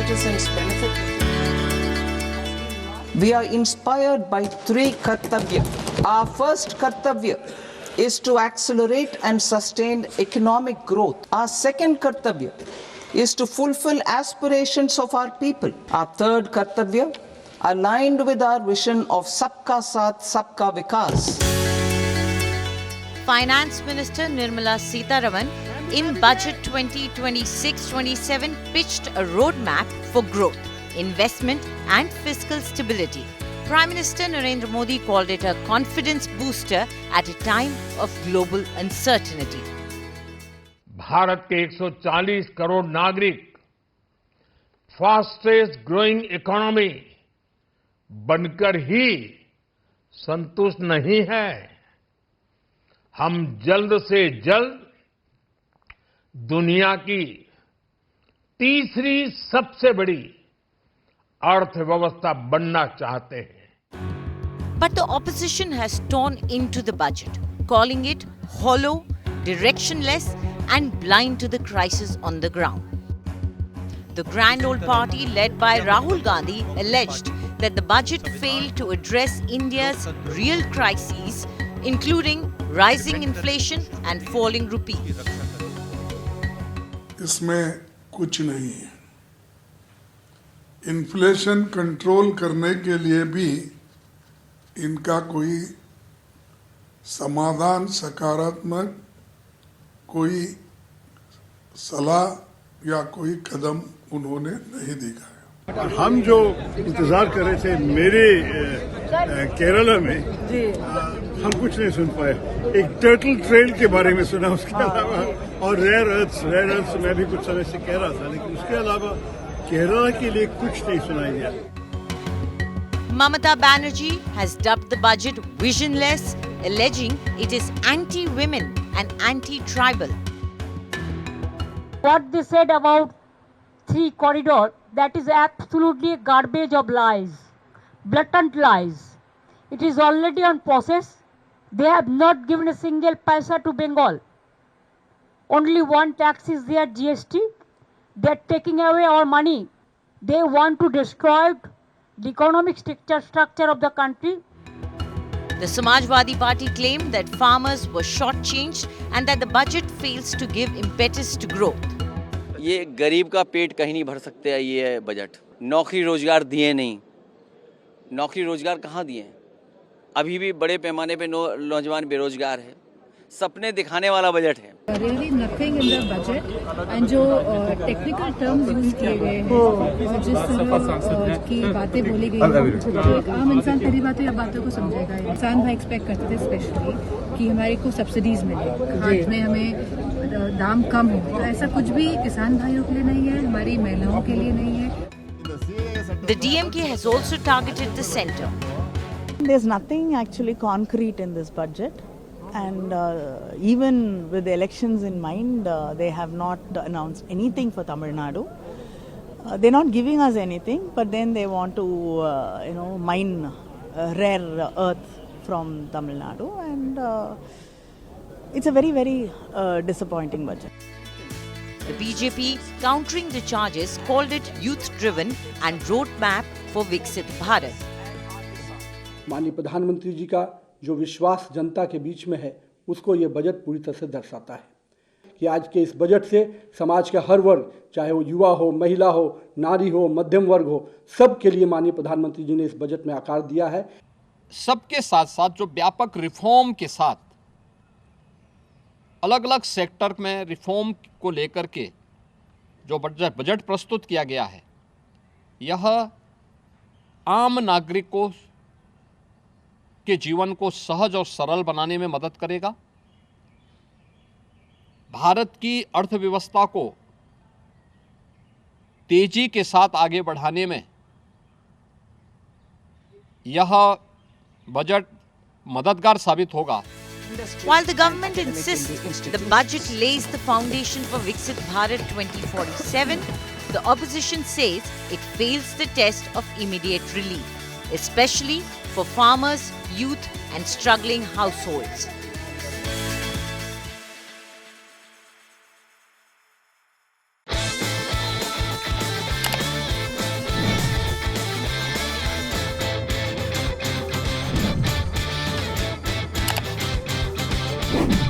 citizens benefit. We are inspired by three kartavya. Our first kartavya is to accelerate and sustain economic growth. Our second kartavya is to fulfill aspirations of our people. Our third kartavya, aligned with our vision of Sabka Saath, Sabka Vikas. Finance Minister Nirmala Sitharaman in Budget 2026-27 pitched a roadmap for growth, investment and fiscal stability. Prime Minister Narendra Modi called it a confidence booster at a time of global uncertainty. Bharat के 140 करोड़ नागरिक fastest growing economy बनकर ही संतुष्ट नहीं है। हम जल्द से जल्द दुनिया की तीसरी सबसे बड़ी अर्थव्यवस्था बनना चाहते हैं। But the opposition has torn into the budget, calling it hollow, directionless and blind to the crisis on the ground. The Grand Old Party, led by Rahul Gandhi, alleged that the budget failed to address India's real crises, including rising inflation and falling rupee. इसमें कुछ नहीं है। Inflation control करने के लिए भी इनका कोई समाधान, सकारात्मक कोई सलाह या कोई कदम उन्होंने नहीं दिखाया। हम जो इंतजार कर रहे थे मेरे केरला में हम कुछ नहीं सुन पाए। एक टर्टल ट्रेल के बारे में सुना, उसके अलावा और रेयर अर्थ्स मैं भी कुछ समय से कह रहा था, लेकिन उसके अलावा केरला के लिए कुछ नहीं सुनाई दिया। Mamata Banerjee has dubbed the budget visionless, alleging it is anti-women and anti-tribal. What they said about 3 corridor, that is absolutely a garbage of lies, blatant lies. It is already on process. They have not given a single paisa to Bengal. Only one tax is there, GST. They are taking away our money. They want to destroy the economic structure of the country. The Samajwadi Party claimed that farmers were shortchanged and that the budget fails to give impetus to growth. ये गरीब का पेट कहीं नहीं भर सकते है ये budget. नौकरी रोजगार दिए नहीं, नौकरी रोजगार कहाँ दिए हैं? अभी भी बड़े पैमाने पे नौजवान बेरोजगार है। सपने दिखाने वाला बजट है। Really nothing in the budget and जो टेक्निकल टर्म्स यूज किए गए हैं, जिस तरह की बातें बोली गई हैं, तो एक आम इंसान पहली बात तो ये बातों को समझेगा। किसान भाई एक्सपेक्ट करते थे स्पेशली कि हमारे को सब्सिडीज मिले, खाद में हमें दाम कम हो, तो ऐसा कुछ भी किसान भाइयों के लिए नहीं है, हमारी महिलाओं के लिए नहीं है। The DMK has also targeted the centre. There's nothing actually concrete in this budget. And even with the elections in mind, they have not announced anything for Tamil Nadu. They're not giving us anything, but then they want to, mine rare earth from Tamil Nadu, and it's a very, very disappointing budget. The BJP, countering the charges, called it youth-driven and roadmap for Viksit Bharat. माननीय प्रधानमंत्री जी का जो विश्वास जनता के बीच में है, उसको ये बजट पूरी तरह से दर्शाता है कि आज के इस बजट से समाज का हर वर्ग, चाहे वो युवा हो, महिला हो, नारी हो, मध्यम वर्ग हो, सब के लिए माननीय प्रधानमंत्री जी ने इस बजट में आकार दिया है। सबके साथ साथ जो व्यापक रिफॉर्म के साथ अलग अलग सेक्टर में रिफॉर्म को लेकर के जो बजट प्रस्तुत किया गया है, यह आम नागरिकों के जीवन को सहज और सरल बनाने में मदद करेगा। भारत की अर्थव्यवस्था को तेजी के साथ आगे बढ़ाने में यह बजट मददगार साबित होगा। While the government insists the budget lays the foundation for Viksit Bharat 2047, the opposition says it fails the test of immediate relief, especially for farmers, youth and struggling households. है।